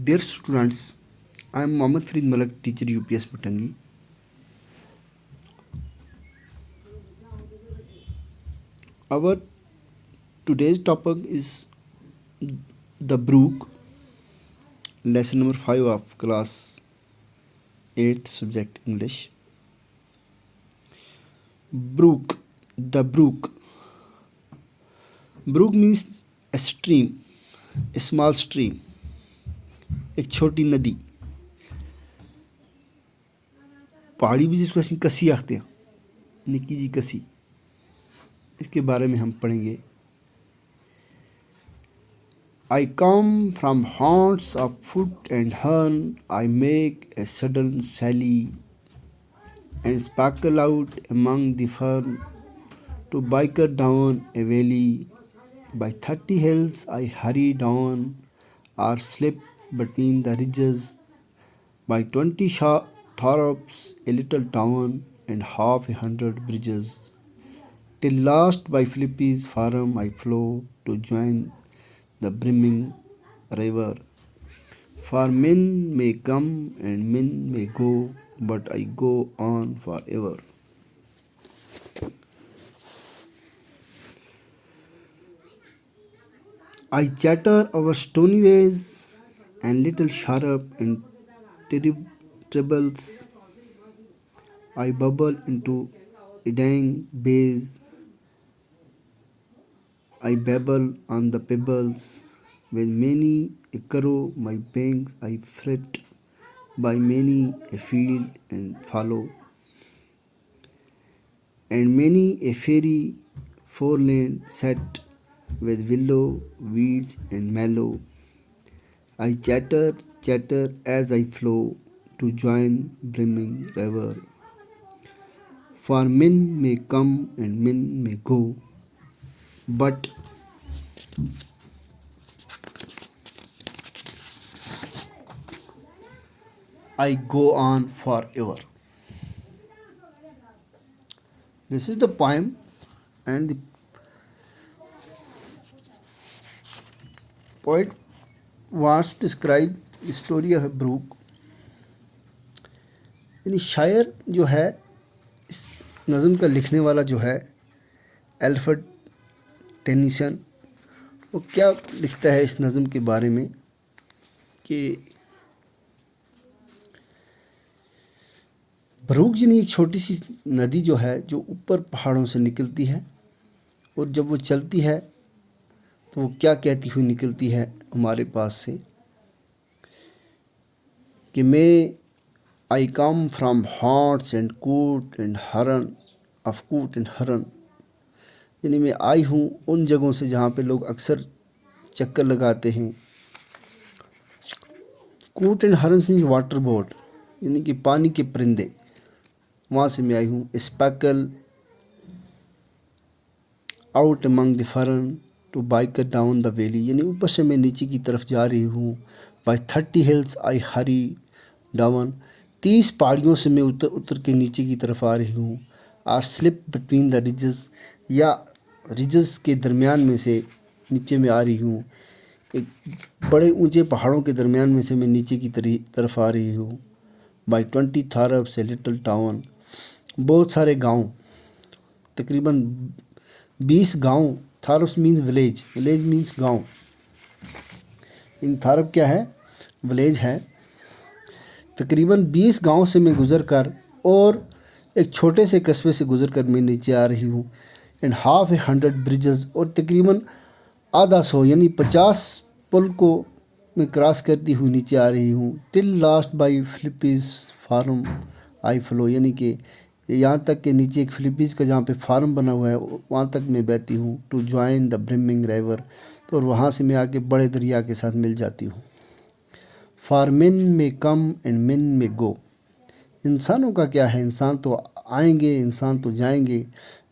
Dear students, I am Mohammad Farid Malak, teacher UPS Bhutangi. Our today's topic is the Brook, lesson number 5 of class 8th subject English. Brook, the brook. Brook means a stream, a small stream, एक छोटी नदी. पहाड़ी भी जिसको ਅਸੀਂ कसी आखते हैं, निक्की जी कसी, इसके बारे में हम पढ़ेंगे. I come from haunts of foot and horn, I make a sudden sally and sparkle out among the fern to biker down a valley. By 30 hills I hurry down or slip between the ridges. By 20 thorps a little town and half a hundred bridges. Till last by Philippi's farm I flow to join the brimming river. For men may come and men may go, but I go on forever. I chatter over stony ways and little sharp and tribbles. I bubble into eddying bays. I babble on the pebbles. With many a currow my banks I fret, by many a field and follow, and many a fairy foreland set with willow, weeds and mallow. I chatter, chatter as I flow to join brimming river. For men may come and men may go, but I go on forever. This is the poem, and the poet wants to describe the story of a brook. यानी शायर जो है, इस नज़म का लिखने वाला जो है एल्फ्रेड टेनिसन, वो क्या लिखता है इस नज़म के बारे में कि ब्रूक यानी एक छोटी सी नदी जो है, जो ऊपर पहाड़ों से निकलती है, और जब वो चलती है तो वो क्या कहती हुई निकलती है हमारे पास से कि मैं आई कम फ्राम हॉर्ट्स एंड कूट एंड हरन ऑफ कूट एंड हरन, यानी मैं आई हूँ उन जगहों से जहाँ पे लोग अक्सर चक्कर लगाते हैं. कूट एंड हरन मीन्स वाटर बोर्ड, यानी कि पानी के परिंदे, वहाँ से मैं आई हूँ. Sparkle out among the fern to bicker down the valley, यानी ऊपर से मैं नीचे की तरफ जा रही हूँ. बाय 30 हिल्स आई हरी डाउन, 30 पहाड़ियों से मैं उतर के नीचे की तरफ आ रही हूँ. Or slip between the ridges, या रिजेस के दरमियान में से नीचे में आ रही हूँ. एक बड़े ऊंचे पहाड़ों के दरमियान में से मैं नीचे की तरफ आ रही हूँ. बाई 20 थारप्स ए लिटिल टाउन, बहुत सारे गांव, तकरीबन 20 गांव. थारप्स मीन्स विलेज, विलेज मीन्स गांव. इन थारप क्या है? विलेज है. तकरीबन 20 गांव से मैं गुज़र कर और एक छोटे से कस्बे से गुज़र कर मैं नीचे आ रही हूँ. एंड हाफ ए 100 ब्रिजेस, और तकरीबन आधा सौ यानी 50 पुल को मैं क्रॉस करती हुई नीचे आ रही हूँ. Till last by Philip's farm I flow, यानी कि यहाँ तक के नीचे एक फिलिपीज़ का जहाँ पे फार्म बना हुआ है वहाँ तक मैं बहती हूँ. To join the brimming river, तो और वहाँ से मैं आके बड़े दरिया के साथ मिल जाती हूँ. फॉर मेन में कम एंड मेन में गो, इंसानों का क्या है, इंसान तो आएंगे, इंसान तो जाएंगे,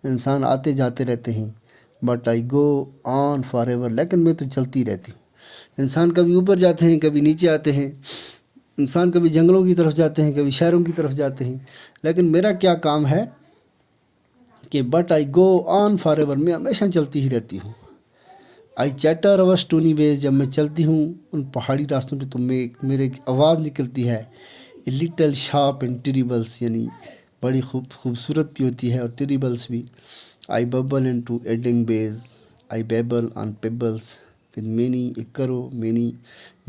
इंसान आते जाते रहते हैं. But I go on for ever, लेकिन मैं तो चलती रहती हूँ. इंसान कभी ऊपर जाते हैं, कभी नीचे आते हैं, इंसान कभी जंगलों की तरफ जाते हैं, कभी शहरों की तरफ जाते हैं, लेकिन मेरा क्या काम है कि but I go on for ever, मैं हमेशा चलती ही रहती हूँ. आई चैटर अवर स्टोनी वेज, जब मैं चलती हूँ उन पहाड़ी रास्तों पे तो मेरे एक आवाज़ निकलती है। A little sharp and trebles, यानी बड़ी खूबसूरत भी होती है और टेरिबल्स भी। I bubble into eddying bays, I babble on pebbles with many a curve many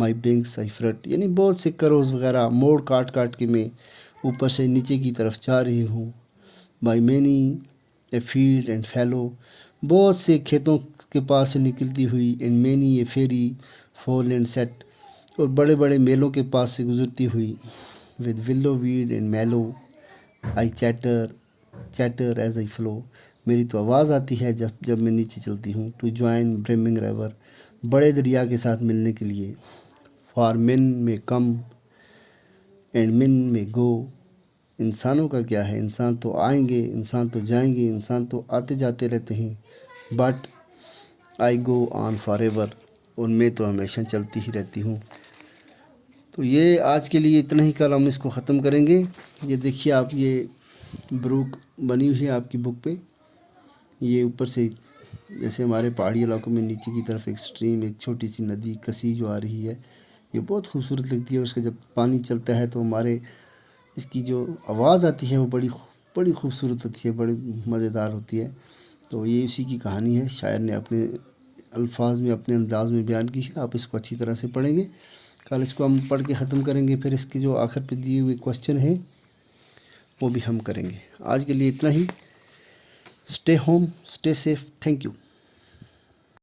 my बिंग्स I fruit, यानी बहुत से करोज वगैरह मोड़ काट काट के मैं ऊपर से नीचे की तरफ जा रही हूँ। By many a field and fallow, बहुत से खेतों के पास से निकलती हुई। And many a fairy foreland set, और बड़े बड़े मेलों के पास से गुजरती हुई। With willow weed and mallow I chatter chatter as I flow, मेरी तो आवाज़ आती है जब जब मैं नीचे चलती हूँ। टू ज्वाइन ब्रेमिंग रिवर, बड़े दरिया के साथ मिलने के लिए। फॉर मेन में कम एंड मेन में गो, इंसानों का क्या है, इंसान तो आएंगे, इंसान तो जाएंगे, इंसान तो आते जाते रहते हैं। But I go on for ever, और मैं तो हमेशा चलती ही रहती हूँ। तो ये आज के लिए इतना ही, कल हम इसको ख़त्म करेंगे। ये देखिए आप, ये ब्रूक बनी हुई है आपकी बुक पे। ये ऊपर से जैसे हमारे पहाड़ी इलाकों में नीचे की तरफ एक स्ट्रीम, एक छोटी सी नदी कसी जो आ रही है, ये बहुत खूबसूरत लगती है। उसका जब पानी चलता है तो हमारे इसकी जो आवाज़ आती है वो बड़ी खूबसूरत होती है, बड़ी मज़ेदार होती है। तो ये उसी की कहानी है, शायर ने अपने अल्फाज में, अपने अंदाज में बयान की है। आप इसको अच्छी तरह से पढ़ेंगे, कल इसको हम पढ़ के ख़त्म करेंगे। फिर इसके जो आखिर पे दिए हुए क्वेश्चन हैं वो भी हम करेंगे। आज के लिए इतना ही। Stay home, stay safe, thank you.